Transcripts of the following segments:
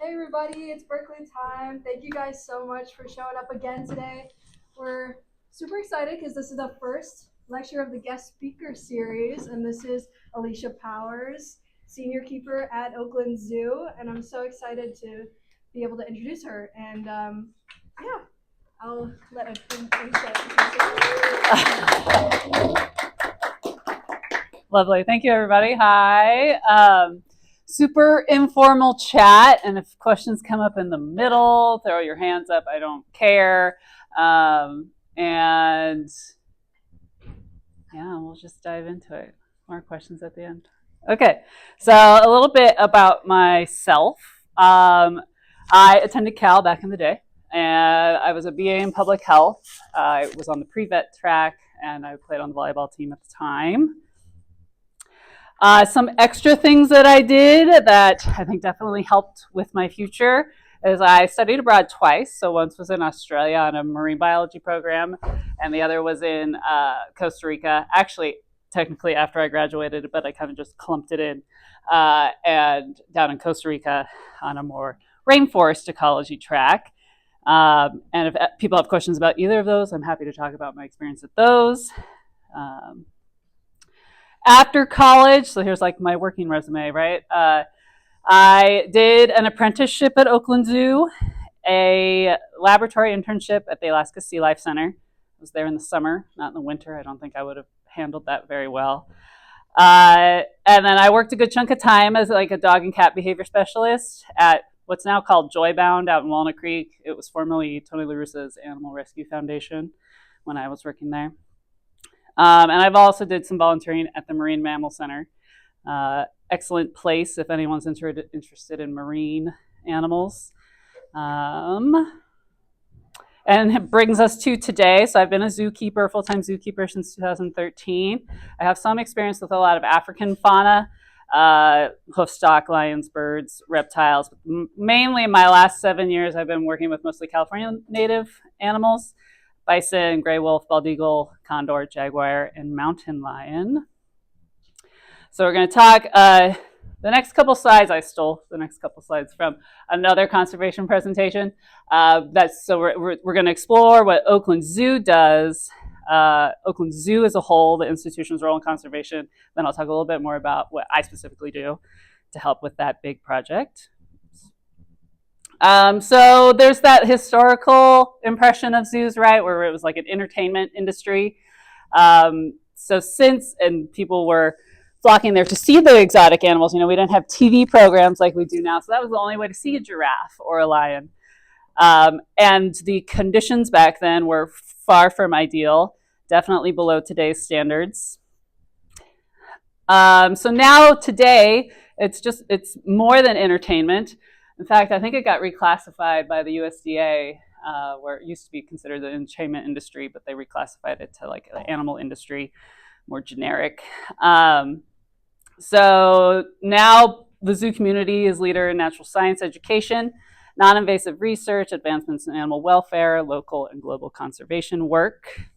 Hey everybody, it's Berkeley time. Thank you guys so much for showing up again today. We're super excited because this is the first lecture of the guest speaker series, and this is Alicia Powers, senior keeper at Oakland Zoo, and I'm so excited to be able to introduce her. And yeah, I'll let Alicia introduce herself. Lovely. Thank you, everybody. Hi. Super informal chat, and if questions come up in the middle, throw your hands up. I don't care. And yeah, we'll just dive into it. More questions at the end. Okay, so a little bit about myself. I attended Cal back in the day, and I was a BA in public health. I was on the pre-vet track, and I played on the volleyball team at the time. Some extra things that I did that I think definitely helped with my future is I studied abroad twice. So once was in Australia on a marine biology program, and the other was in Costa Rica. Actually, technically after I graduated, but I kind of just clumped it in. And down in Costa Rica on a more rainforest ecology track. And if people have questions about either of those, I'm happy to talk about my experience at those. After college, so here's like my working resume, right? I did an apprenticeship at Oakland Zoo, a laboratory internship at the Alaska Sea Life Center. I was there in the summer, not in the winter. I don't think I would have handled that very well. And then I worked a good chunk of time as like a dog and cat behavior specialist at what's now called Joybound out in Walnut Creek. It was formerly Tony La Russa's Animal Rescue Foundation when I was working there. And I've also did some volunteering at the Marine Mammal Center. Excellent place if anyone's interested in marine animals. And it brings us to today. So I've been a zookeeper, full-time zookeeper since 2013. I have some experience with a lot of African fauna, hoofstock, lions, birds, reptiles. Mainly in my last 7 years, I've been working with mostly California native animals. Bison, gray wolf, bald eagle, condor, jaguar, and mountain lion. So we're going to talk, the next couple slides, I stole the next couple slides from another conservation presentation. So we're going to explore what Oakland Zoo does, Oakland Zoo as a whole, the institution's role in conservation. Then I'll talk a little bit more about what I specifically do to help with that big project. So there's that historical impression of zoos, right, where it was like an entertainment industry. So people were flocking there to see the exotic animals. You know, we didn't have TV programs like we do now, so that was the only way to see a giraffe or a lion. And the conditions back then were far from ideal, definitely below today's standards. So now today, it's more than entertainment. In fact, I think it got reclassified by the USDA, where it used to be considered the entertainment industry, but they reclassified it to like the animal industry, more generic. So now the zoo community is leader in natural science education, non-invasive research, advancements in animal welfare, local and global conservation work.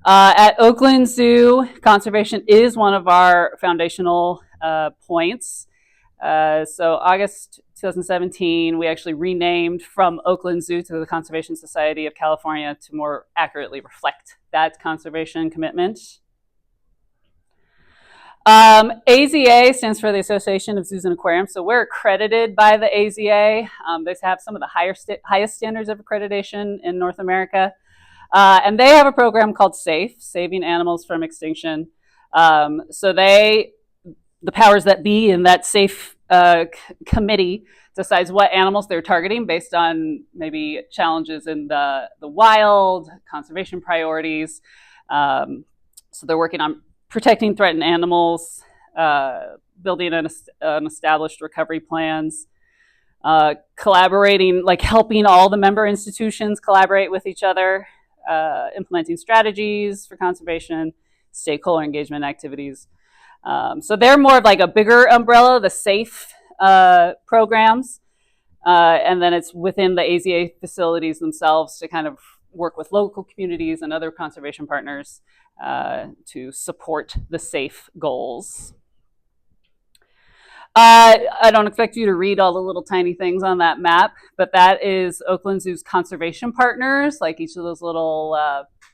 At Oakland Zoo, conservation is one of our foundational points. So August 2017, we actually renamed from Oakland Zoo to the Conservation Society of California to more accurately reflect that conservation commitment. AZA stands for the Association of Zoos and Aquariums. So we're accredited by the AZA. They have some of the highest standards of accreditation in North America. And they have a program called SAFE, Saving Animals from Extinction. So the powers that be in that SAFE committee decides what animals they're targeting based on maybe challenges in the wild, conservation priorities. So they're working on protecting threatened animals, building an established recovery plans, collaborating, like helping all the member institutions collaborate with each other, implementing strategies for conservation, stakeholder engagement activities. So they're more of like a bigger umbrella, the SAFE programs, and then it's within the AZA facilities themselves to kind of work with local communities and other conservation partners to support the SAFE goals. I don't expect you to read all the little tiny things on that map, but that is Oakland Zoo's conservation partners, like each of those little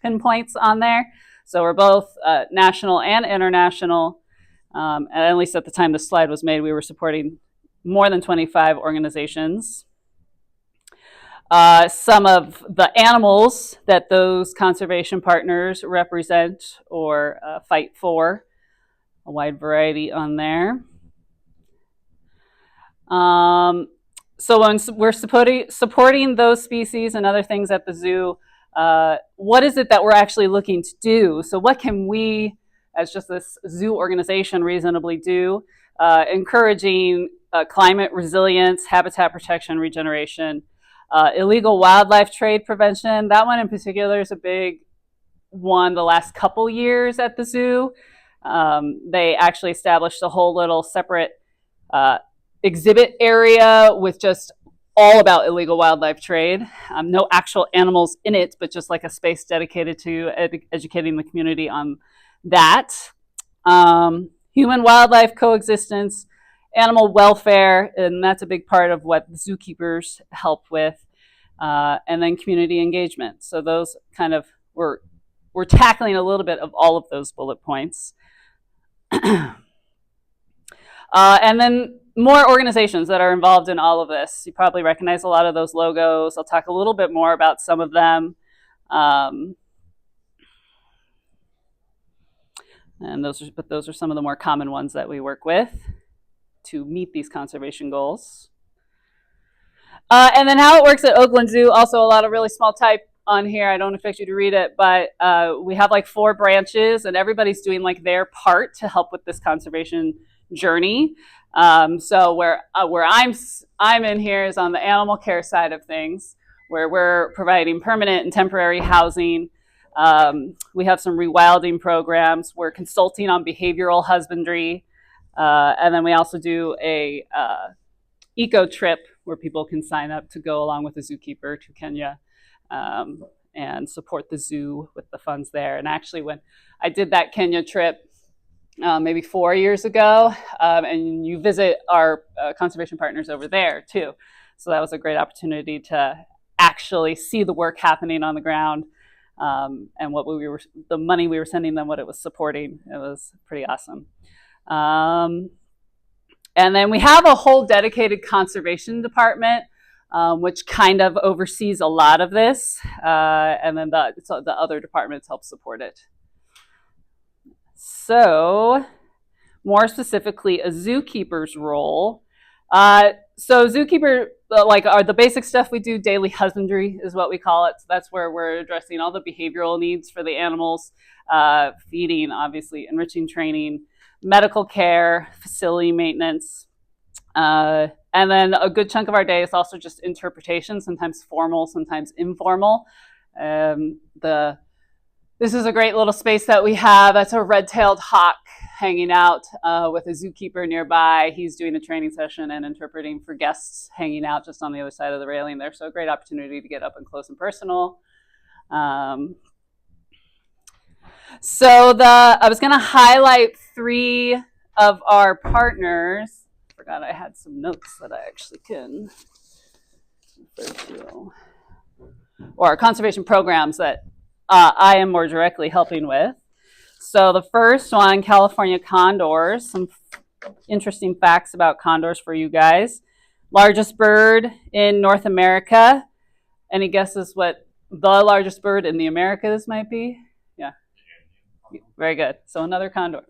pinpoints on there. So we're both national and international. And at least at the time this slide was made, we were supporting more than 25 organizations. Some of the animals that those conservation partners represent or fight for, a wide variety on there. So when we're supporting those species and other things at the zoo, what is it that we're actually looking to do? So what can we, as just this zoo organization, reasonably do? Encouraging climate resilience, habitat protection, regeneration, illegal wildlife trade prevention. That one in particular is a big one the last couple years at the zoo. They actually established a whole little separate exhibit area with just all about illegal wildlife trade. No actual animals in it, but just like a space dedicated to educating the community on that. Human-wildlife coexistence, animal welfare, and that's a big part of what zookeepers help with, and then community engagement. So those kind of, we're tackling a little bit of all of those bullet points. And then more organizations that are involved in all of this. You probably recognize a lot of those logos. I'll talk a little bit more about some of them. And those are some of the more common ones that we work with to meet these conservation goals. And then how it works at Oakland Zoo, also a lot of really small type on here. I don't expect you to read it, but we have like 4 branches and everybody's doing like their part to help with this conservation journey. So where I'm in here is on the animal care side of things, where we're providing permanent and temporary housing. We have some rewilding programs. We're consulting on behavioral husbandry. And then we also do a eco trip where people can sign up to go along with the Zookeeper to Kenya and support the zoo with the funds there. And actually, when I did that Kenya trip maybe 4 years ago, and you visit our conservation partners over there too. So that was a great opportunity to actually see the work happening on the ground. And what the money we were sending them, what it was supporting. It was pretty awesome. And then we have a whole dedicated conservation department, which kind of oversees a lot of this. And then the other departments help support it. So more specifically, a zookeeper's role. So zookeeper, are the basic stuff we do, daily husbandry is what we call it. So that's where we're addressing all the behavioral needs for the animals, feeding, obviously, enriching training, medical care, facility maintenance. And then a good chunk of our day is also just interpretation, sometimes formal, sometimes informal. This is a great little space that we have. That's a red-tailed hawk hanging out with a zookeeper nearby. He's doing a training session and interpreting for guests hanging out just on the other side of the railing there. So a great opportunity to get up and close and personal. So I was going to highlight 3 of our partners. I forgot I had some notes that I actually can refer to. Or conservation programs that I am more directly helping with. So the first one, California condors. Some interesting facts about condors for you guys. Largest bird in North America. Any guesses what the largest bird in the Americas might be? Yeah, very good. So another condor.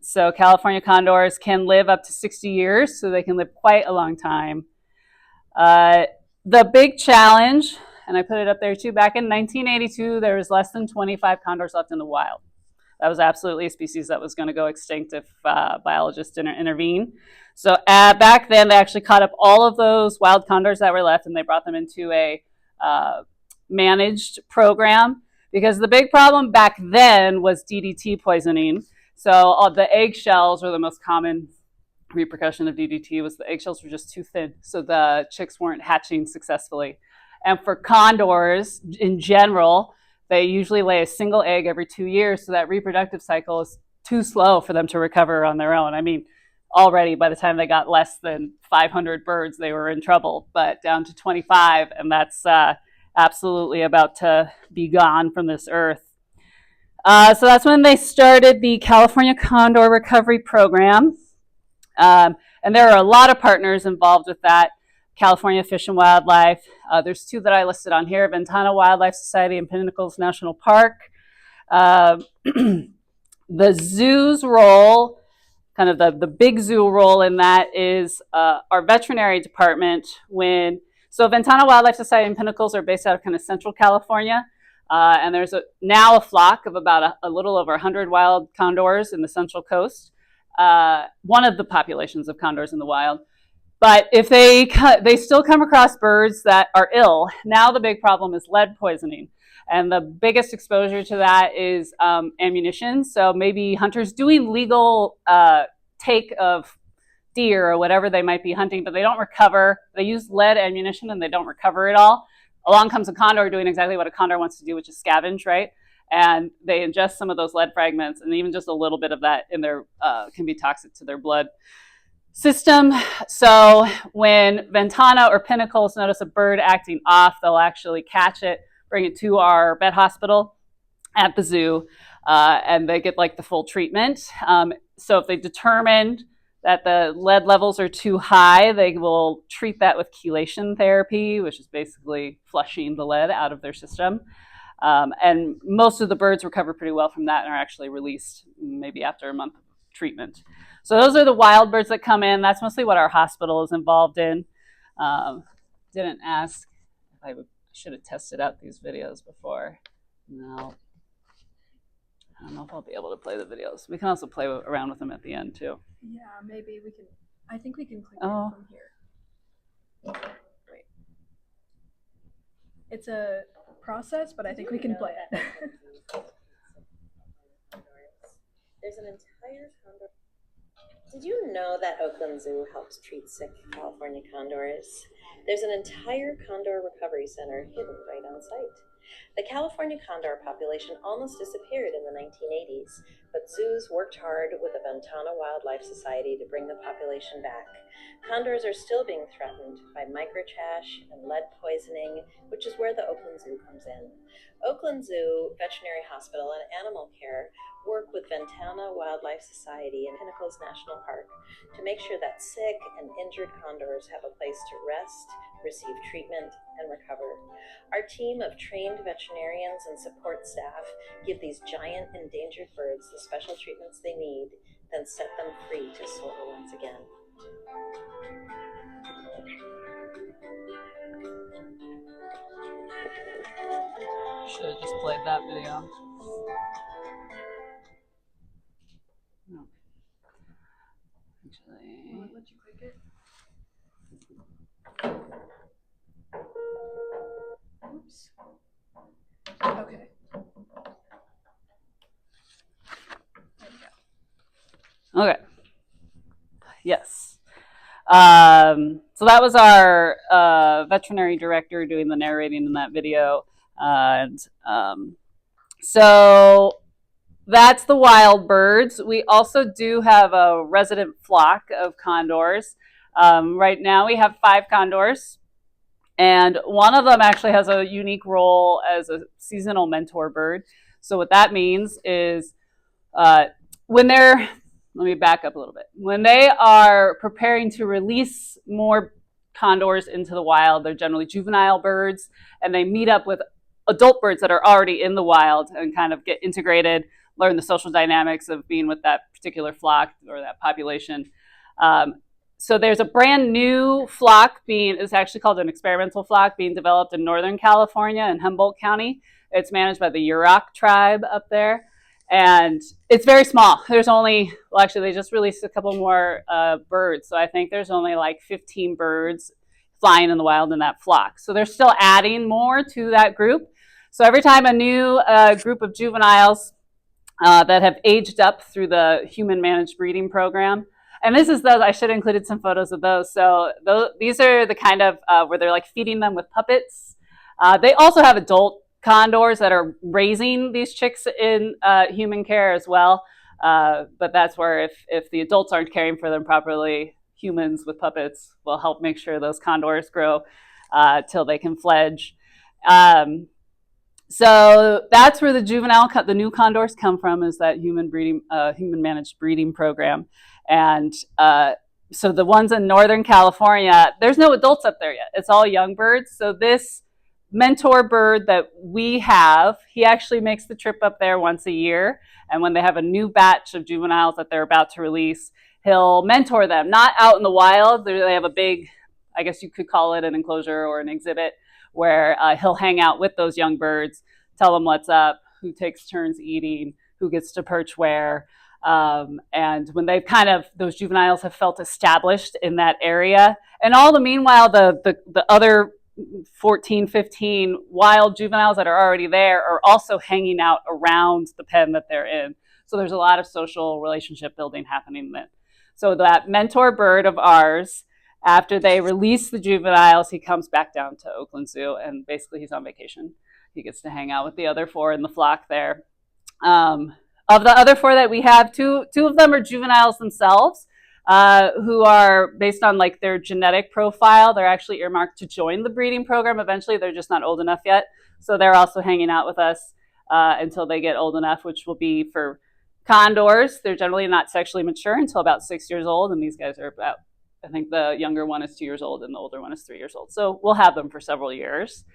So California condors can live up to 60 years, so they can live quite a long time. The big challenge, and I put it up there too, back in 1982, there was less than 25 condors left in the wild. That was absolutely a species that was going to go extinct if biologists didn't intervene. So back then, they actually caught up all of those wild condors that were left, and they brought them into a managed program, because the big problem back then was DDT poisoning. So all the eggshells were the most common repercussion of DDT. Was the eggshells were just too thin, so the chicks weren't hatching successfully. And for condors in general, they usually lay a single egg every 2 years, so that reproductive cycle is too slow for them to recover on their own. I mean, already by the time they got less than 500 birds, they were in trouble, but down to 25, and that's absolutely about to be gone from this earth. So that's when they started the California Condor Recovery Program. And there are a lot of partners involved with that. California Fish and Wildlife. There's two that I listed on here, Ventana Wildlife Society and Pinnacles National Park. The zoo's role, kind of the big zoo role in that, is our veterinary department. So Ventana Wildlife Society and Pinnacles are based out of kind of central California. And there's now a flock of about a little over 100 wild condors in the Central Coast. One of the populations of condors in the wild. But if they still come across birds that are ill. Now the big problem is lead poisoning. And the biggest exposure to that is ammunition. So maybe hunters doing legal take of deer or whatever they might be hunting, but they don't recover. They use lead ammunition and they don't recover it all. Along comes a condor doing exactly what a condor wants to do, which is scavenge, right? And they ingest some of those lead fragments, and even just a little bit of that in their can be toxic to their blood system. So when Ventana or Pinnacles notice a bird acting off, they'll actually catch it, bring it to our vet hospital at the zoo, and they get like the full treatment. So if they determine that the lead levels are too high, they will treat that with chelation therapy, which is basically flushing the lead out of their system. And most of the birds recover pretty well from that and are actually released maybe after a month of treatment. So those are the wild birds that come in. That's mostly what our hospital is involved in. Didn't ask if I should have tested out these videos before. No. I don't know if I'll be able to play the videos. We can also play around with them at the end too. Yeah, maybe we can. I think we can click it from here. Wait. It's a process, but I think we can play it. There's an entire condor. Did you know that Oakland Zoo helps treat sick California condors? There's an entire condor recovery center hidden right on site. The California condor population almost disappeared in the 1980s, but zoos worked hard with the Ventana Wildlife Society to bring the population back. Condors are still being threatened by microtrash and lead poisoning, which is where the Oakland Zoo comes in. Oakland Zoo, Veterinary Hospital, and Animal Care work with Ventana Wildlife Society and Pinnacles National Park to make sure that sick and injured condors have a place to rest, receive treatment, and recover. Our team of trained veterinarians and support staff give these giant endangered birds the special treatments they need, then set them free to soar once again. Should have just played that video. No. Actually. Will it let you click it? Oops. Okay. There we go. Okay. Yes. So that was our veterinary director doing the narrating in that video. And so that's the wild birds. We also do have a resident flock of condors. Right now we have 5 condors. And one of them actually has a unique role as a seasonal mentor bird. So what that means is when they're, let me back up a little bit. When they are preparing to release more condors into the wild, they're generally juvenile birds, and they meet up with adult birds that are already in the wild and kind of get integrated, learn the social dynamics of being with that particular flock or that population. So there's a brand new flock it's actually called an experimental flock being developed in Northern California in Humboldt County. It's managed by the Yurok tribe up there. And it's very small. There's only, well, actually, they just released a couple more birds. So I think there's only like 15 birds flying in the wild in that flock. So they're still adding more to that group. So every time a new group of juveniles that have aged up through the human managed breeding program, and this is those, I should have included some photos of those. So these are the kind of where they're like feeding them with puppets. They also have adult condors that are raising these chicks in human care as well. But that's where if the adults aren't caring for them properly, humans with puppets will help make sure those condors grow till they can fledge. So that's where the new condors come from, is that human managed breeding program. And so the ones in Northern California, there's no adults up there yet. It's all young birds. So this mentor bird that we have, he actually makes the trip up there once a year. And when they have a new batch of juveniles that they're about to release, he'll mentor them, not out in the wild. They have a big, I guess you could call it an enclosure or an exhibit, where he'll hang out with those young birds, tell them what's up, who takes turns eating, who gets to perch where. And when those juveniles have felt established in that area, and all the meanwhile, the other 14, 15 wild juveniles that are already there are also hanging out around the pen that they're in. So there's a lot of social relationship building happening then. So that mentor bird of ours, after they release the juveniles, he comes back down to Oakland Zoo, and basically he's on vacation. He gets to hang out with the other 4 in the flock there. Of the other 4 that we have, two of them are juveniles themselves, who are based on like their genetic profile. They're actually earmarked to join the breeding program eventually. They're just not old enough yet. So they're also hanging out with us until they get old enough, which will be for condors. They're generally not sexually mature until about 6 years old. And these guys are about, I think the younger one is 2 years old and the older one is 3 years old. So we'll have them for several years.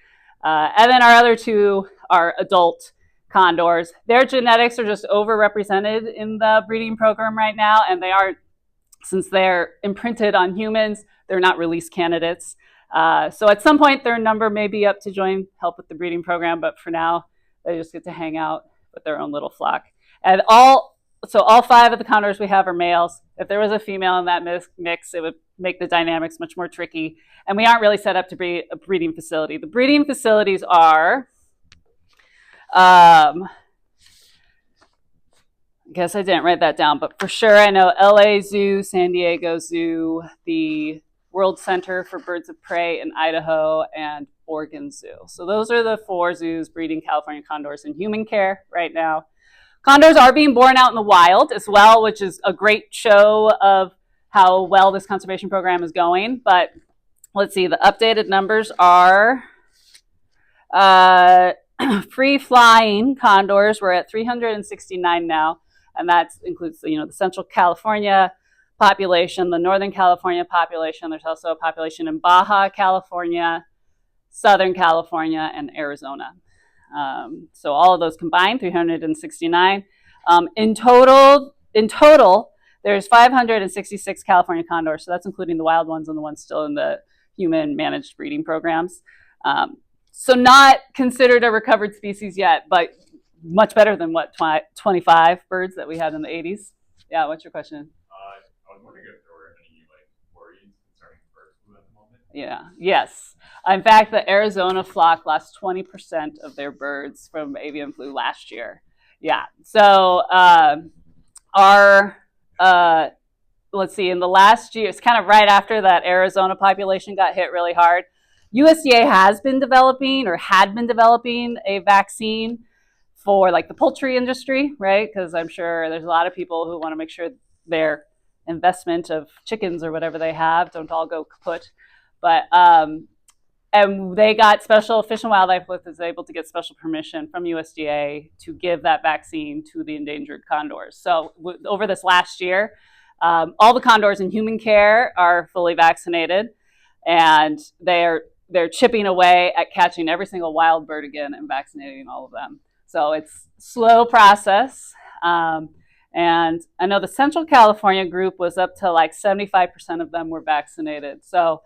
And then our other 2 are adult condors. Their genetics are just overrepresented in the breeding program right now, and they aren't, since they're imprinted on humans, they're not release candidates. So at some point their number may be up to help with the breeding program, but for now they just get to hang out with their own little flock. And all 5 of the condors we have are males. If there was a female in that mix, it would make the dynamics much more tricky. And we aren't really set up to be a breeding facility. The breeding facilities are, I guess I didn't write that down, but for sure I know LA Zoo, San Diego Zoo, the World Center for Birds of Prey in Idaho, and Oregon Zoo. So those are the 4 zoos breeding California condors in human care right now. Condors are being born out in the wild as well, which is a great show of how well this conservation program is going. But let's see, the updated numbers are free-flying condors. We're at 369 now, and that includes the Central California population, the Northern California population. There's also a population in Baja California, Southern California, and Arizona. So all of those combined, 369. In total, there's 566 California condors. So that's including the wild ones and the ones still in the human managed breeding programs. So not considered a recovered species yet, but much better than 25 birds that we had in the 80s. Yeah, what's your question? I was wondering if there were any worries concerning bird flu at the moment. Yeah. Yes. In fact, the Arizona flock lost 20% of their birds from avian flu last year. Yeah. So let's see, in the last year, it's kind of right after that Arizona population got hit really hard. USDA had been developing a vaccine for like the poultry industry, right? Because I'm sure there's a lot of people who want to make sure their investment of chickens or whatever they have don't all go kaput. But and they got Fish and Wildlife was able to get special permission from USDA to give that vaccine to the endangered condors. So over this last year, all the condors in human care are fully vaccinated, and they're chipping away at catching every single wild bird again and vaccinating all of them. So it's a slow process. And I know the Central California group was up to like 75% of them were vaccinated. So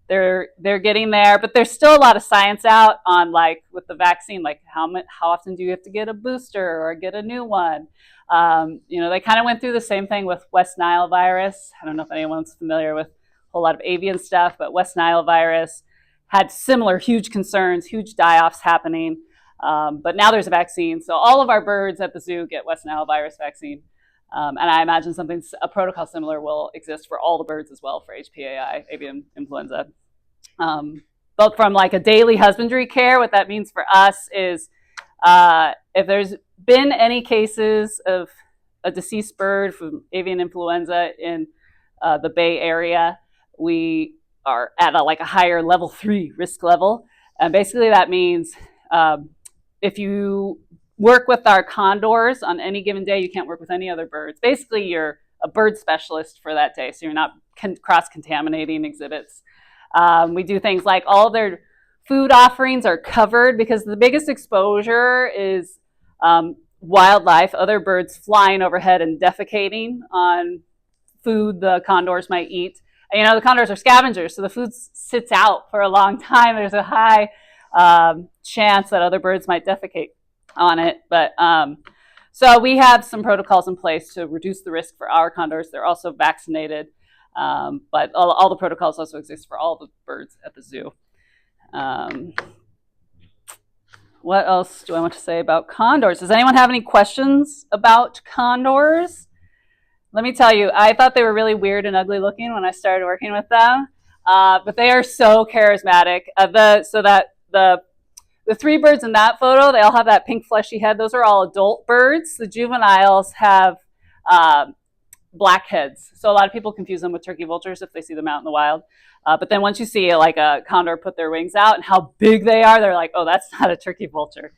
they're getting there, but there's still a lot of science out on like with the vaccine, like how often do you have to get a booster or get a new one? They kind of went through the same thing with West Nile virus. I don't know if anyone's familiar with a whole lot of avian stuff, but West Nile virus had similar huge concerns, huge die-offs happening. But now there's a vaccine. So all of our birds at the zoo get West Nile virus vaccine. And I imagine a protocol similar will exist for all the birds as well for HPAI, avian influenza. But from like a daily husbandry care, what that means for us is if there's been any cases of a deceased bird from avian influenza in the Bay Area, we are at a higher level 3 risk level. And basically that means if you work with our condors on any given day, you can't work with any other birds. Basically, you're a bird specialist for that day, so you're not cross-contaminating exhibits. We do things like all their food offerings are covered because the biggest exposure is wildlife, other birds flying overhead and defecating on food the condors might eat. And, the condors are scavengers, so the food sits out for a long time. There's a high chance that other birds might defecate on it. But so we have some protocols in place to reduce the risk for our condors. They're also vaccinated, but all the protocols also exist for all the birds at the zoo. What else do I want to say about condors? Does anyone have any questions about condors? Let me tell you, I thought they were really weird and ugly looking when I started working with them, but they are so charismatic. The 3 birds in that photo, they all have that pink fleshy head. Those are all adult birds. The juveniles have black heads. So a lot of people confuse them with turkey vultures if they see them out in the wild. But then once you see a condor put their wings out and how big they are, they're like, oh, that's not a turkey vulture.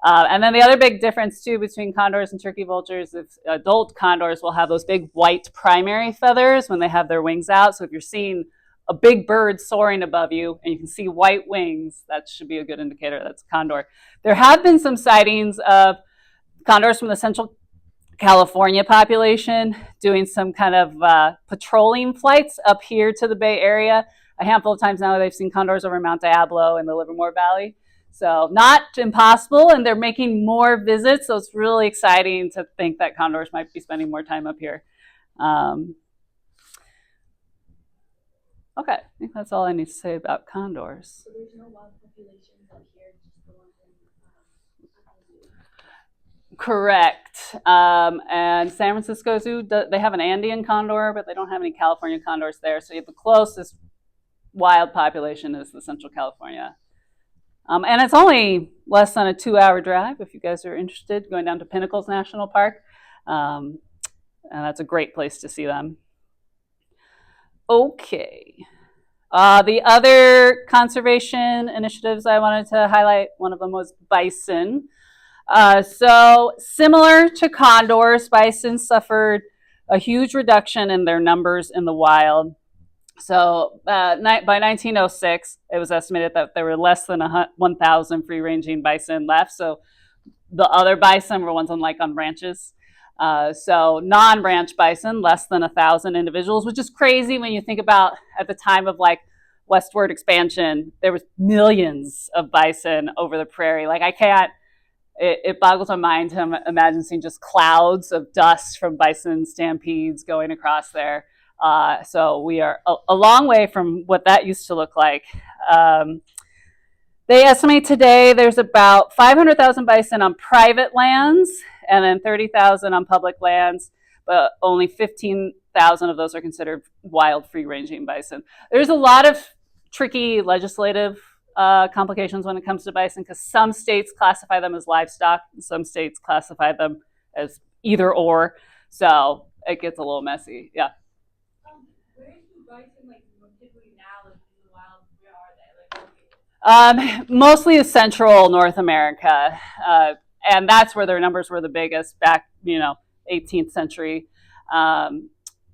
And then the other big difference too between condors and turkey vultures is adult condors will have those big white primary feathers when they have their wings out. So if you're seeing a big bird soaring above you and you can see white wings, that should be a good indicator that's a condor. There have been some sightings of condors from the Central California population doing some kind of patrolling flights up here to the Bay Area. A handful of times now they've seen condors over Mount Diablo in the Livermore Valley. So not impossible, and they're making more visits, so it's really exciting to think that condors might be spending more time up here. Okay, I think that's all I need to say about condors. So there's no wild populations up here, just the ones in Correct. And San Francisco Zoo, they have an Andean condor, but they don't have any California condors there. So the closest wild population is the Central California. And it's only less than a 2-hour drive if you guys are interested, going down to Pinnacles National Park. And that's a great place to see them. Okay. The other conservation initiatives I wanted to highlight, one of them was bison. So similar to condors, bison suffered a huge reduction in their numbers in the wild. So by 1906, it was estimated that there were less than 1,000 free-ranging bison left. So the other bison were ones on ranches. So non-ranch bison, less than 1,000 individuals, which is crazy when you think about at the time of westward expansion, there was millions of bison over the prairie. It boggles my mind to imagine seeing just clouds of dust from bison stampedes going across there. So we are a long way from what that used to look like. They estimate today there's about 500,000 bison on private lands and then 30,000 on public lands, but only 15,000 of those are considered wild free-ranging bison. There's a lot of tricky legislative complications when it comes to bison because some states classify them as livestock and some states classify them as either or. So it gets a little messy. Yeah. where do bison typically now in the wild? Where are they? Located? Mostly Central North America. And that's where their numbers were the biggest back, 18th century.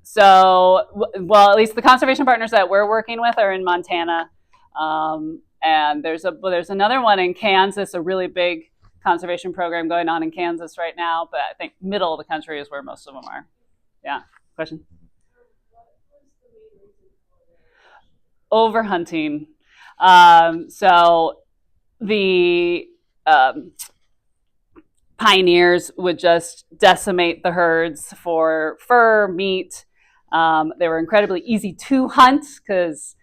So, at least the conservation partners that we're working with are in Montana. And there's another one in Kansas, a really big conservation program going on in Kansas right now. But I think middle of the country is where most of them are. Yeah. Question? What was the main reason for Overhunting. So the pioneers would just decimate the herds for fur, meat. They were incredibly easy to hunt because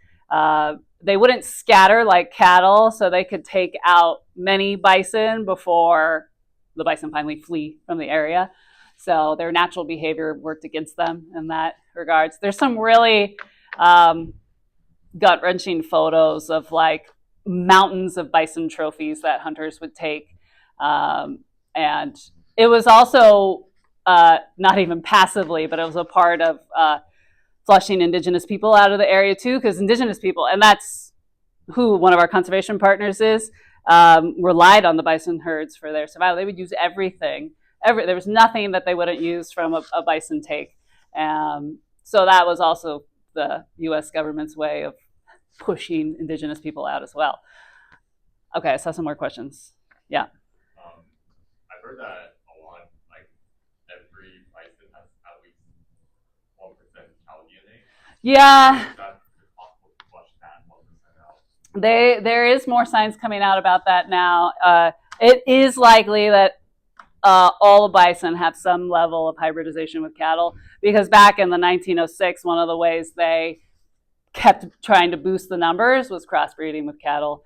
they wouldn't scatter like cattle, so they could take out many bison before the bison finally flee from the area. So their natural behavior worked against them in that regards. There's some really gut-wrenching photos of mountains of bison trophies that hunters would take. And it was also not even passively, but it was a part of flushing indigenous people out of the area too, because indigenous people, and that's who one of our conservation partners is, relied on the bison herds for their survival. They would use everything. There was nothing that they wouldn't use from a bison take. So that was also the U.S. government's way of pushing indigenous people out as well. Okay, I saw some more questions. Yeah. I've heard that a lot, like every bison has at least 1% cow DNA. Yeah. Is that possible to flush that 1% out? There is more science coming out about that now. It is likely that all the bison have some level of hybridization with cattle, because back in the 1906, one of the ways they kept trying to boost the numbers was crossbreeding with cattle.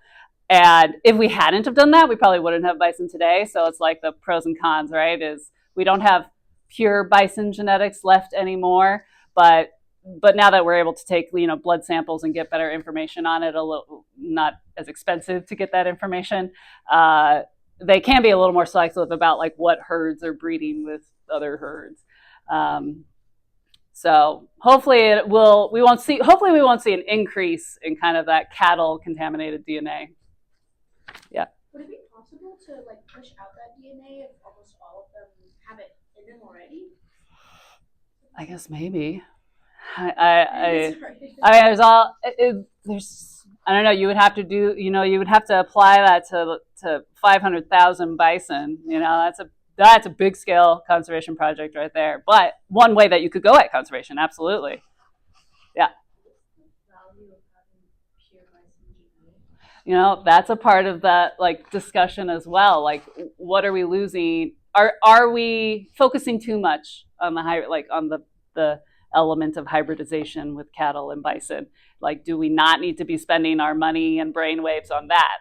And if we hadn't have done that, we probably wouldn't have bison today. So it's like the pros and cons, right? Is we don't have pure bison genetics left anymore, but now that we're able to take, blood samples and get better information on it, not as expensive to get that information, they can be a little more selective about like what herds are breeding with other herds. So hopefully we won't see an increase in kind of that cattle contaminated DNA. Yeah. Would it be possible to like push out that DNA if almost all of them have it in them already? I guess maybe. I mean, there's I don't know. You would have to you would have to apply that to 500,000 bison. That's a big scale conservation project right there. But one way that you could go at conservation, absolutely. Yeah. That's a part of that discussion as well. Like, what are we losing? Are we focusing too much on the element of hybridization with cattle and bison? Like, do we not need to be spending our money and brainwaves on that?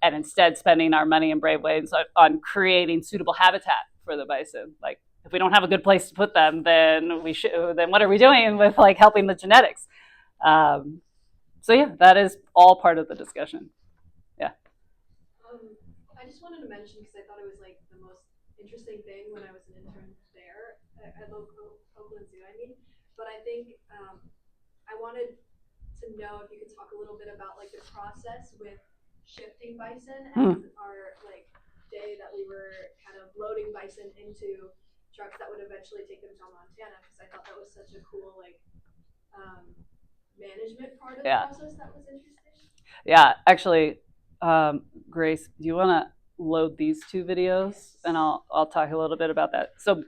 And instead spending our money and brainwaves on creating suitable habitat for the bison. Like, if we don't have a good place to put them, then what are we doing with helping the genetics? So yeah, that is all part of the discussion. Yeah. I just wanted to mention, because I thought it was the most interesting thing when I was an intern there at Oakland Zoo. But I think I wanted to know if you could talk a little bit about the process with shifting bison and our day that we were kind of loading bison into trucks that would eventually take them to Montana, because I thought that was such a cool management part of the process that was interesting. Yeah, actually, Grace, do you want to load these two videos? Yes. And I'll talk a little bit about that. So,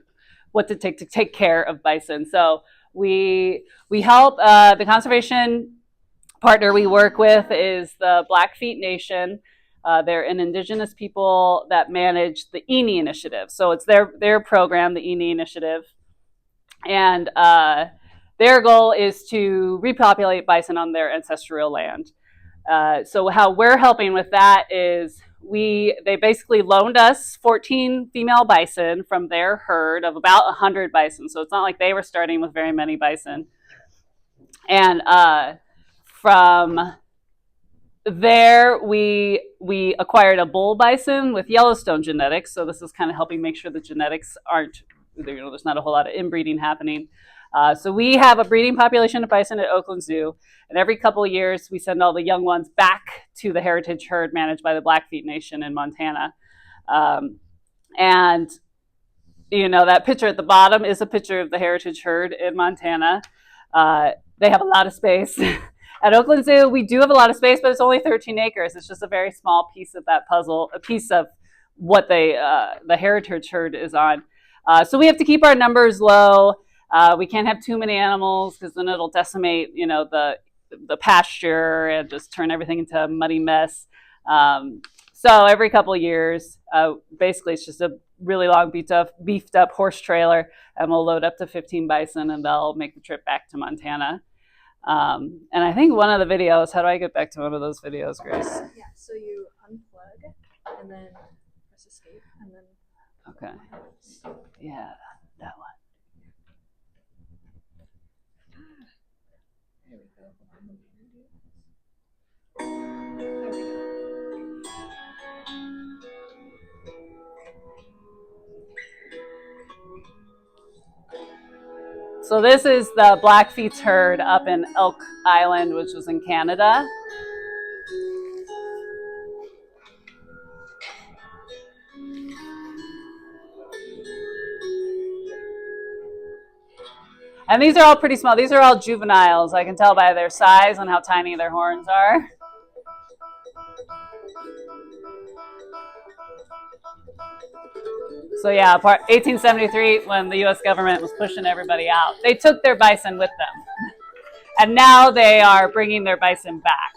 what's it take to take care of bison? So we help the conservation partner we work with is the Blackfeet Nation. They're an indigenous people that manage the ENI initiative. So it's their program, the ENI initiative. And their goal is to repopulate bison on their ancestral land. So how we're helping with that is they basically loaned us 14 female bison from their herd of about 100 bison. So it's not like they were starting with very many bison. And from there, we acquired a bull bison with Yellowstone genetics. So this is kind of helping make sure the genetics aren't, there's not a whole lot of inbreeding happening. So we have a breeding population of bison at Oakland Zoo, and every couple of years we send all the young ones back to the heritage herd managed by the Blackfeet Nation in Montana. And that picture at the bottom is a picture of the heritage herd in Montana. They have a lot of space. At Oakland Zoo, we do have a lot of space, but it's only 13 acres. It's just a very small piece of that puzzle, a piece of what the heritage herd is on. So we have to keep our numbers low. We can't have too many animals because then it'll decimate, the pasture and just turn everything into a muddy mess. So every couple of years, basically it's just a really long beefed up horse trailer, and we'll load up to 15 bison and they'll make the trip back to Montana. And I think one of the videos, how do I get back to one of those videos, Grace? Yeah, so you unplug and then press escape and then. Okay. Yeah, that one. There we go. There we go. So this is the Blackfeet's herd up in Elk Island, which was in Canada. And these are all pretty small. These are all juveniles. I can tell by their size and how tiny their horns are. So yeah, 1873, when the U.S. government was pushing everybody out, they took their bison with them. And now they are bringing their bison back.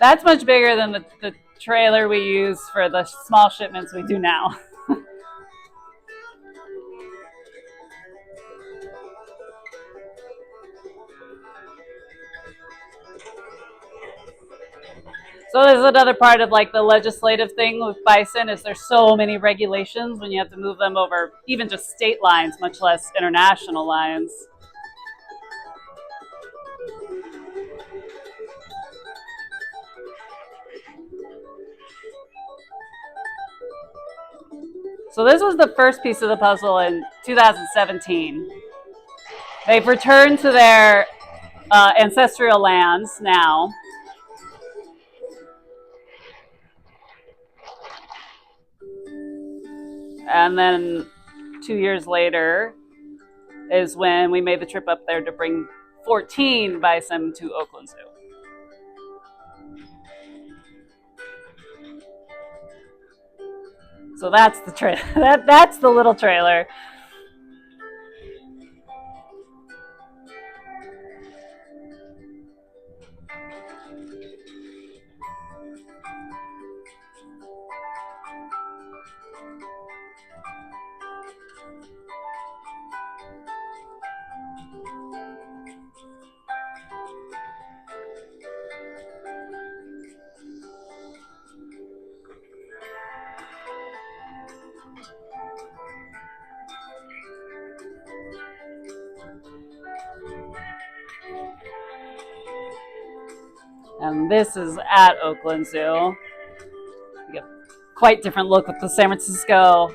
That's much bigger than the trailer we use for the small shipments we do now. So there's another part of like the legislative thing with bison is there's so many regulations when you have to move them over even just state lines, much less international lines. So this was the first piece of the puzzle in 2017. They've returned to their ancestral lands now. And then 2 years later is when we made the trip up there to bring 14 bison to Oakland Zoo. So that's the that's the little trailer. And this is at Oakland Zoo. You get quite different look with the San Francisco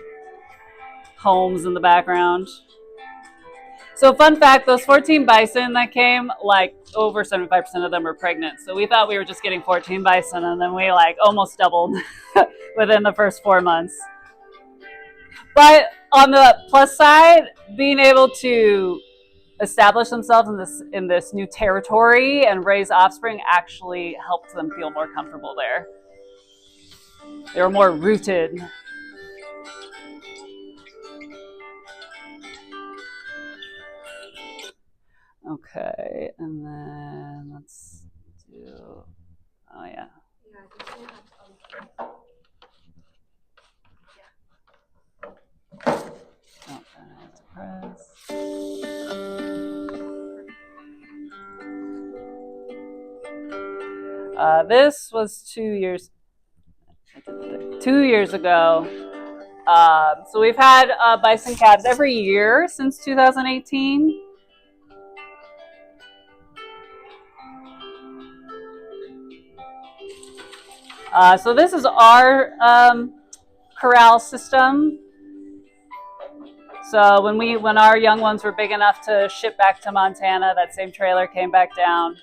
homes in the background. So fun fact, those 14 bison that came, like over 75% of them were pregnant. So we thought we were just getting 14 bison and then we like almost doubled within the first 4 months. But on the plus side, being able to establish themselves in this new territory and raise offspring actually helped them feel more comfortable there. They were more rooted. Okay, and then let's do, oh yeah. Oh, I have to press. This was 2 years ago. So we've had bison calves every year since 2018. So this is our corral system. So when our young ones were big enough to ship back to Montana, that same trailer came back down.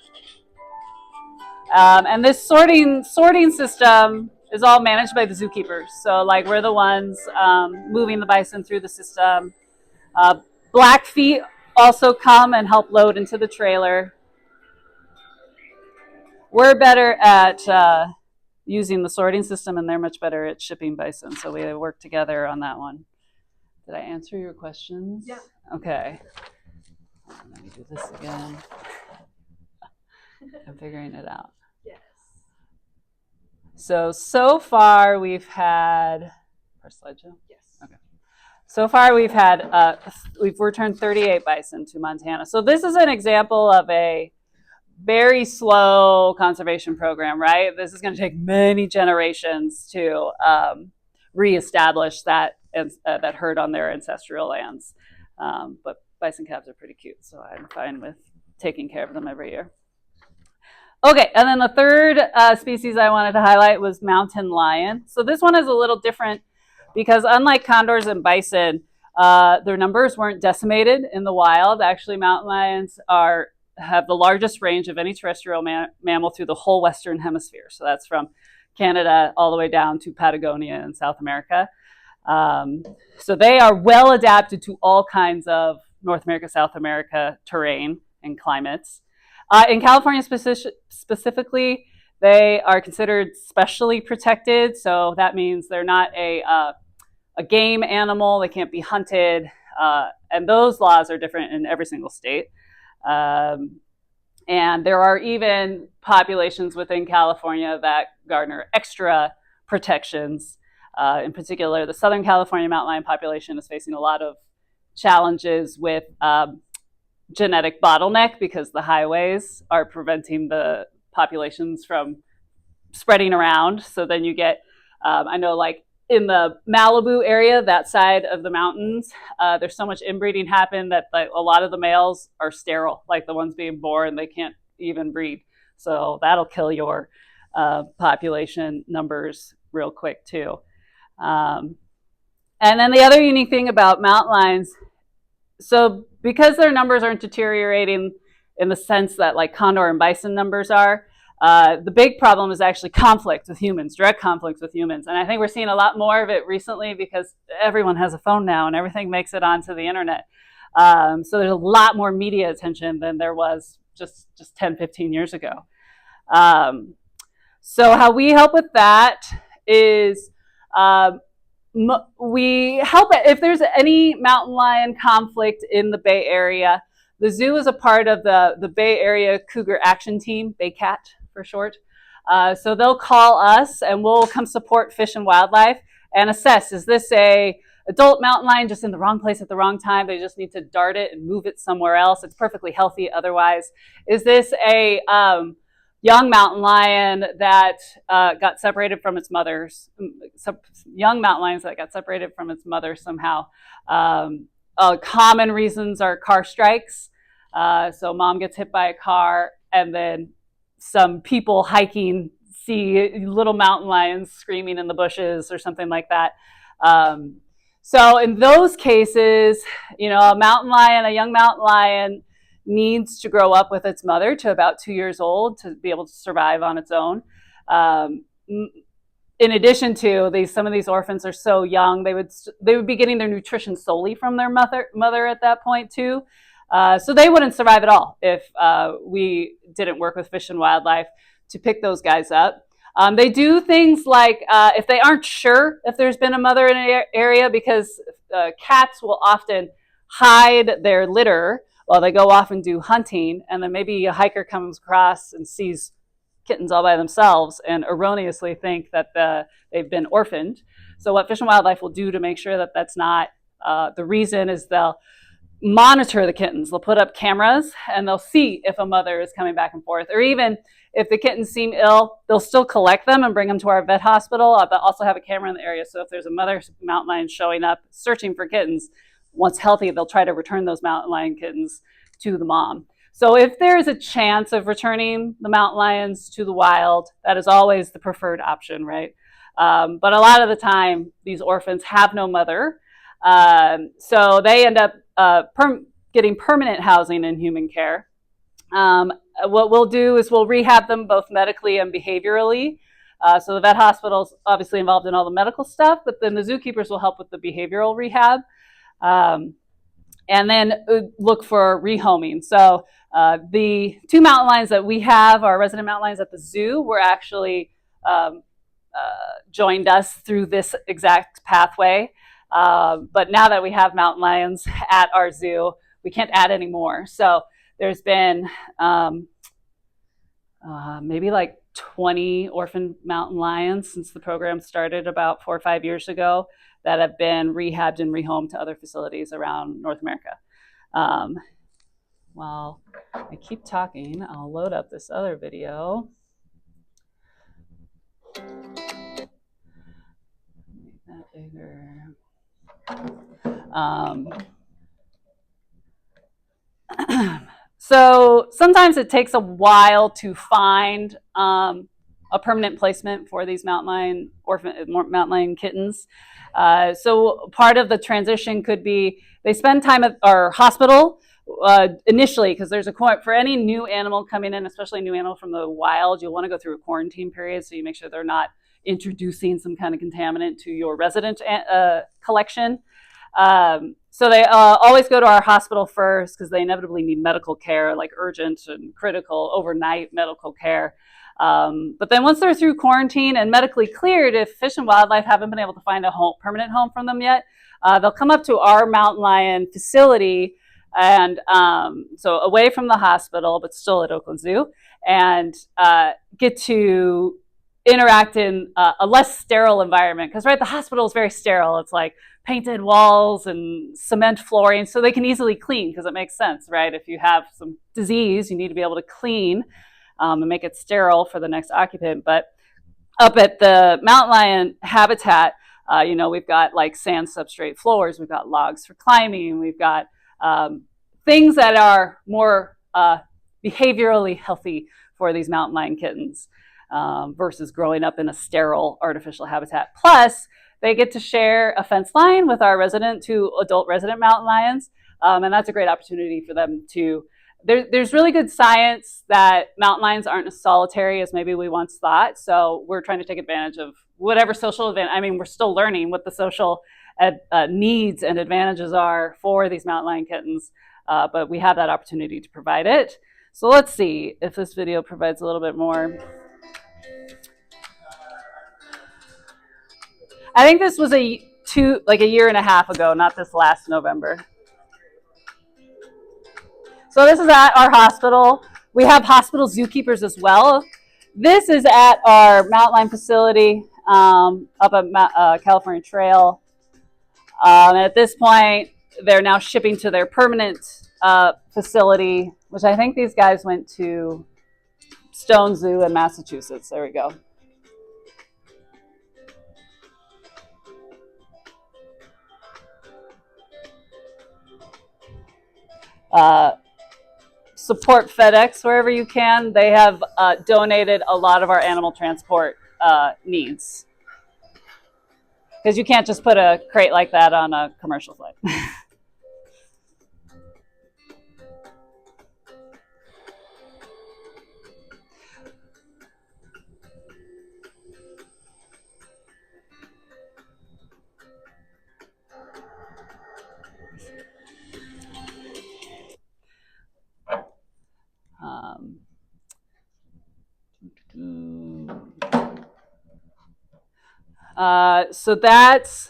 And this sorting system is all managed by the zookeepers. So like we're the ones moving the bison through the system. Blackfeet also come and help load into the trailer. We're better at using the sorting system and they're much better at shipping bison. So we work together on that one. Did I answer your questions? Yeah. Okay. Let me do this again. I'm figuring it out. Yes. So far we've had, first slideshow? Yes. Okay. So far we've had, we've returned 38 bison to Montana. So this is an example of a very slow conservation program, right? This is going to take many generations to reestablish that herd on their ancestral lands. But bison calves are pretty cute, so I'm fine with taking care of them every year. Okay, and then the third species I wanted to highlight was mountain lion. So this one is a little different because unlike condors and bison, their numbers weren't decimated in the wild. Actually, mountain lions have the largest range of any terrestrial mammal through the whole Western Hemisphere. So that's from Canada all the way down to Patagonia in South America. So they are well adapted to all kinds of North America, South America terrain and climates. In California specifically, they are considered specially protected. So that means they're not a game animal. They can't be hunted. And those laws are different in every single state. And there are even populations within California that garner extra protections. In particular, the Southern California mountain lion population is facing a lot of challenges with genetic bottleneck because the highways are preventing the populations from spreading around. So then you get, I know like in the Malibu area, that side of the mountains, there's so much inbreeding happen that like, a lot of the males are sterile, like the ones being born, they can't even breed. So that'll kill your population numbers real quick too. And then the other unique thing about mountain lions, so because their numbers aren't deteriorating in the sense that like condor and bison numbers are, the big problem is actually conflict with humans, direct conflicts with humans. And I think we're seeing a lot more of it recently because everyone has a phone now and everything makes it onto the internet. So there's a lot more media attention than there was just 10, 15 years ago. So how we help with that is we help if there's any mountain lion conflict in the Bay Area. The zoo is a part of the Bay Area Cougar Action Team, BayCat for short. So they'll call us and we'll come support Fish and Wildlife and assess, is this a adult mountain lion just in the wrong place at the wrong time? They just need to dart it and move it somewhere else. It's perfectly healthy otherwise. Is this a young mountain lion that got separated from its mother's, young mountain lions that got separated from its mother somehow? Common reasons are car strikes. So mom gets hit by a car and then some people hiking see little mountain lions screaming in the bushes or something like that. So in those cases, you know, a young mountain lion needs to grow up with its mother to about 2 years old to be able to survive on its own. In addition to some of these orphans are so young, they would be getting their nutrition solely from their mother at that point too. So they wouldn't survive at all if we didn't work with Fish and Wildlife to pick those guys up. They do things like if they aren't sure if there's been a mother in an area, because cats will often hide their litter while they go off and do hunting, and then maybe a hiker comes across and sees kittens all by themselves and erroneously think that they've been orphaned. So what Fish and Wildlife will do to make sure that that's not the reason is they'll monitor the kittens. They'll put up cameras and they'll see if a mother is coming back and forth, or even if the kittens seem ill, they'll still collect them and bring them to our vet hospital, but also have a camera in the area. So if there's a mother mountain lion showing up searching for kittens, once healthy, they'll try to return those mountain lion kittens to the mom. So if there's a chance of returning the mountain lions to the wild, that is always the preferred option, right? But a lot of the time, these orphans have no mother. So they end up getting permanent housing in human care. What we'll do is we'll rehab them both medically and behaviorally. So the vet hospital's obviously involved in all the medical stuff, but then the zookeepers will help with the behavioral rehab. And then look for rehoming. So the 2 mountain lions that we have, our resident mountain lions at the zoo, were actually joined us through this exact pathway. But now that we have mountain lions at our zoo, we can't add any more. So there's been maybe like 20 orphan mountain lions since the program started about 4 or 5 years ago that have been rehabbed and rehomed to other facilities around North America. while I keep talking, I'll load up this other video. Make that bigger. So sometimes it takes a while to find a permanent placement for these mountain lion kittens. So part of the transition could be they spend time at our hospital initially, because there's for any new animal coming in, especially a new animal from the wild, you'll want to go through a quarantine period, so you make sure they're not introducing some kind of contaminant to your resident collection. So they always go to our hospital first because they inevitably need medical care, like urgent and critical overnight medical care. But then once they're through quarantine and medically cleared, if Fish and Wildlife haven't been able to find a permanent home for them yet, they'll come up to our mountain lion facility, and so away from the hospital, but still at Oakland Zoo, and get to interact in a less sterile environment. Because the hospital is very sterile. It's like painted walls and cement flooring, so they can easily clean, because it makes sense, right? If you have some disease, you need to be able to clean and make it sterile for the next occupant. But up at the mountain lion habitat, we've got like sand substrate floors, we've got logs for climbing, we've got things that are more behaviorally healthy for these mountain lion kittens versus growing up in a sterile artificial habitat. Plus, they get to share a fence line with our two adult resident mountain lions, and that's a great opportunity for them to. There's really good science that mountain lions aren't as solitary as maybe we once thought, so we're trying to take advantage of whatever social advantage. I mean, we're still learning what the social needs and advantages are for these mountain lion kittens, but we have that opportunity to provide it. So let's see if this video provides a little bit more. I think this was a year and a half ago, not this last November. So this is at our hospital. We have hospital zookeepers as well. This is at our mountain lion facility up at California Trail. At this point, they're now shipping to their permanent facility, which I think these guys went to Stone Zoo in Massachusetts. There we go. Support FedEx wherever you can. They have donated a lot of our animal transport needs, because you can't just put a crate like that on a commercial flight.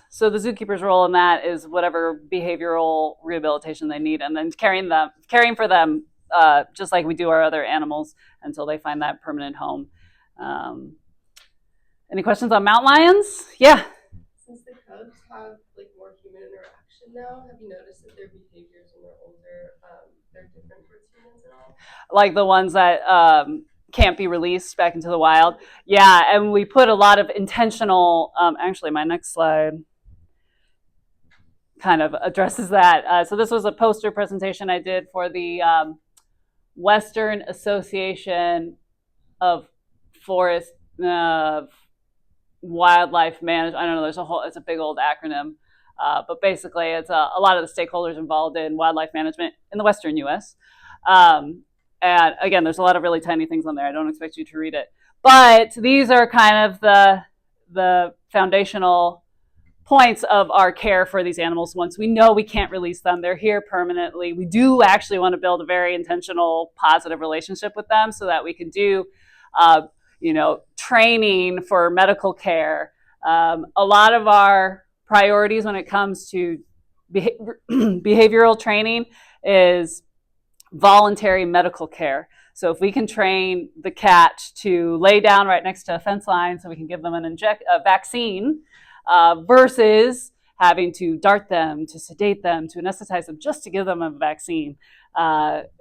So the zookeeper's role in that is whatever behavioral rehabilitation they need, and then caring for them just like we do our other animals until they find that permanent home. Any questions on mountain lions? Yeah. Since the cubs have more human interaction now, have you noticed that their behaviors when they're older, they're different towards humans at all? Like the ones that can't be released back into the wild? Yeah, and we put a lot of intentional, actually my next slide kind of addresses that. So this was a poster presentation I did for the Western Association of Forest Wildlife Management. I don't know, it's a big old acronym. But basically it's a lot of the stakeholders involved in wildlife management in the Western US. And again, there's a lot of really tiny things on there. I don't expect you to read it. But these are kind of the foundational points of our care for these animals. Once we know we can't release them, they're here permanently. We do actually want to build a very intentional, positive relationship with them so that we can do, training for medical care. A lot of our priorities when it comes to behavioral training is voluntary medical care. So if we can train the cat to lay down right next to a fence line so we can give them a vaccine versus having to dart them, to sedate them, to anesthetize them just to give them a vaccine,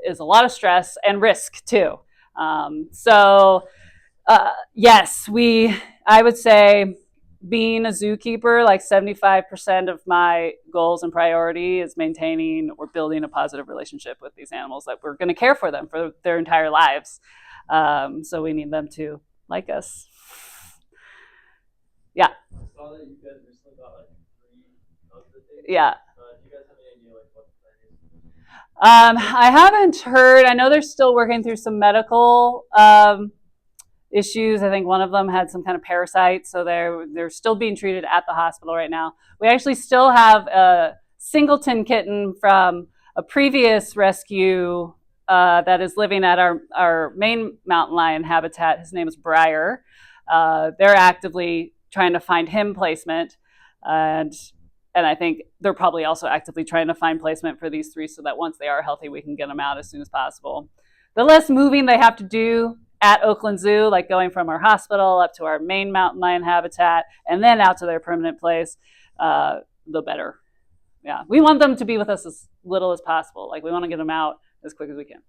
is a lot of stress and risk too. Yes, I would say being a zookeeper, like 75% of my goals and priority is maintaining or building a positive relationship with these animals, that we're going to care for them for their entire lives. So we need them to like us. Yeah. I saw that you guys recently got like 3 cubs, I think. Yeah. Do you guys have any idea like what the plan is? I haven't heard. I know they're still working through some medical issues. I think one of them had some kind of parasite, so they're still being treated at the hospital right now. We actually still have a singleton kitten from a previous rescue that is living at our main mountain lion habitat. His name is Briar. They're actively trying to find him placement, and I think they're probably also actively trying to find placement for these 3 so that once they are healthy, we can get them out as soon as possible. The less moving they have to do at Oakland Zoo, like going from our hospital up to our main mountain lion habitat and then out to their permanent place, the better. Yeah, we want them to be with us as little as possible. Like, we want to get them out as quick as we can.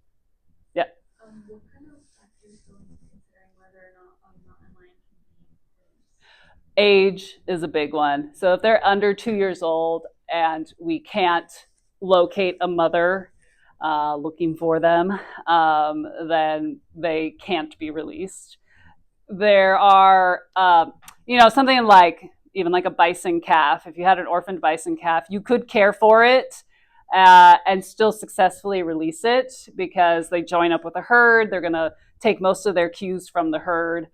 Yeah. What kind of factors go into considering whether or not a mountain lion can be released? Age is a big one. So if they're under 2 years old and we can't locate a mother looking for them, then they can't be released. There are, something like, even like a bison calf. If you had an orphaned bison calf, you could care for it and still successfully release it because they join up with a herd. They're going to take most of their cues from the herd.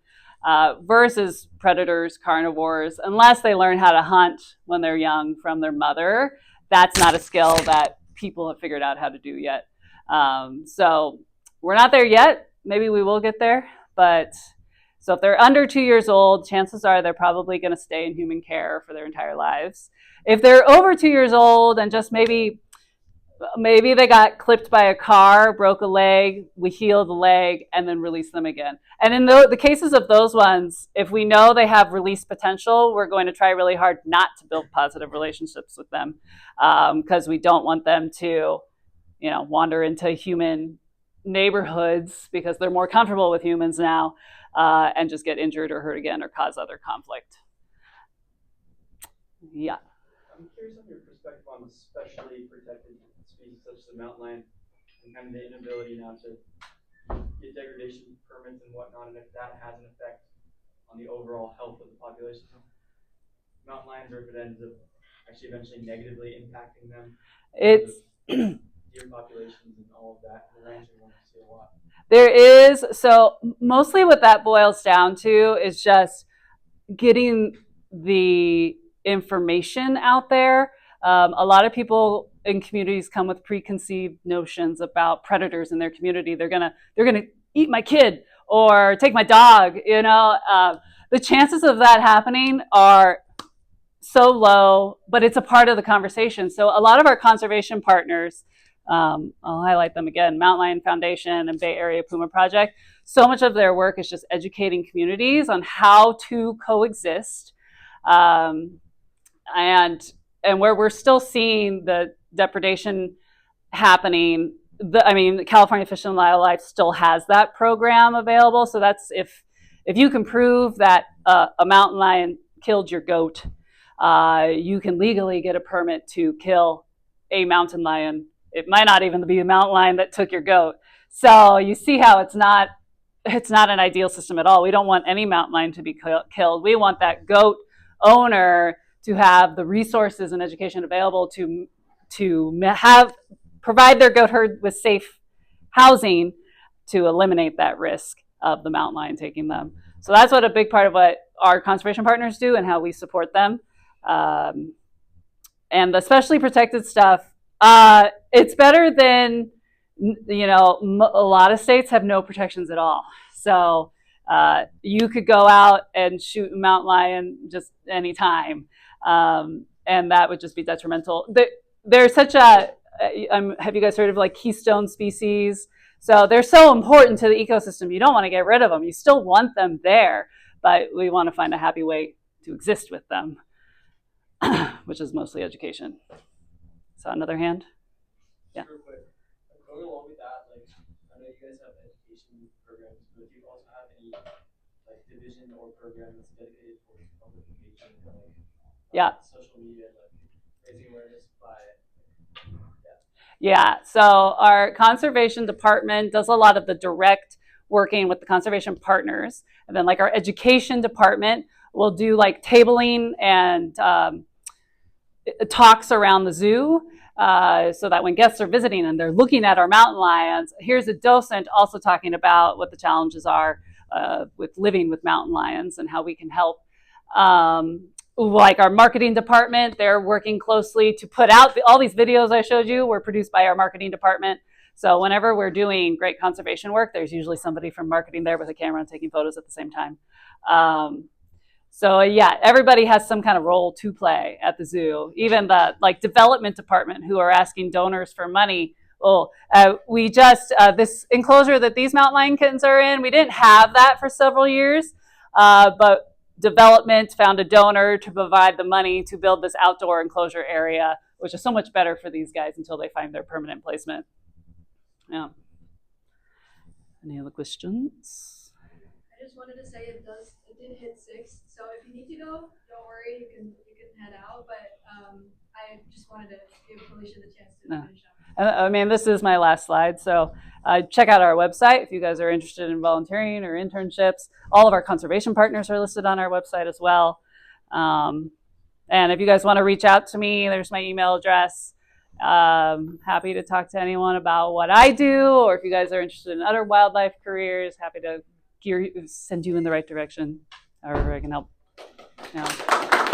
Versus predators, carnivores, unless they learn how to hunt when they're young from their mother, that's not a skill that people have figured out how to do yet. So we're not there yet. Maybe we will get there. But so if they're under 2 years old, chances are they're probably going to stay in human care for their entire lives. If they're over 2 years old and just maybe they got clipped by a car, broke a leg, we heal the leg, and then release them again. And in the cases of those ones, if we know they have release potential, we're going to try really hard not to build positive relationships with them because we don't want them to, wander into human neighborhoods because they're more comfortable with humans now and just get injured or hurt again or cause other conflict. Yeah. I'm curious on your perspective on especially protected species such as the mountain lion and kind of the inability now to get degradation permits and whatnot, and if that has an effect on the overall health of the population. Mountain lions, or if it ends up actually eventually negatively impacting them. It's deer populations and all of that. The ranching wants to see a lot. There is, so mostly what that boils down to is just getting the information out there. A lot of people in communities come with preconceived notions about predators in their community. They're gonna eat my kid or take my dog. The chances of that happening are so low, but it's a part of the conversation. So a lot of our conservation partners, I'll highlight them again, Mountain Lion Foundation and Bay Area Puma Project, so much of their work is just educating communities on how to coexist. And where we're still seeing the depredation happening, California Fish and Wildlife still has that program available. So that's if you can prove that a mountain lion killed your goat, you can legally get a permit to kill a mountain lion. It might not even be a mountain lion that took your goat. So you see how it's not an ideal system at all. We don't want any mountain lion to be killed. We want that goat owner to have the resources and education available to provide their goat herd with safe housing to eliminate that risk of the mountain lion taking them. So that's what a big part of what our conservation partners do and how we support them. And the specially protected stuff, it's better than, a lot of states have no protections at all. So you could go out and shoot a mountain lion just anytime. And that would just be detrimental. There's such have you guys heard of like keystone species? So they're so important to the ecosystem. You don't want to get rid of them. You still want them there, but we want to find a happy way to exist with them, which is mostly education. So another hand? Yeah. Real quick, a going along with that, like, I know you guys have education programs, but do you also have any like division or program that's dedicated towards public engagement and like social media, like raising awareness by Yeah, so our conservation department does a lot of the direct working with the conservation partners. And then like our education department will do like tabling and talks around the zoo so that when guests are visiting and they're looking at our mountain lions, here's a docent also talking about what the challenges are with living with mountain lions and how we can help. Like our marketing department, they're working closely to put out all these videos I showed you were produced by our marketing department. So whenever we're doing great conservation work, there's usually somebody from marketing there with a camera and taking photos at the same time. So yeah, everybody has some kind of role to play at the zoo. Even the like development department who are asking donors for money. We just, this enclosure that these mountain lion kittens are in, we didn't have that for several years, but development found a donor to provide the money to build this outdoor enclosure area, which is so much better for these guys until they find their permanent placement. Yeah. Any other questions? I just wanted to say it did hit 6. So if you need to go, don't worry, you can head out. But I just wanted to give Alicia the chance to finish up. I mean, this is my last slide. So check out our website if you guys are interested in volunteering or internships. All of our conservation partners are listed on our website as well. And if you guys want to reach out to me, there's my email address. Happy to talk to anyone about what I do, or if you guys are interested in other wildlife careers, happy to send you in the right direction, however I can help. Yeah.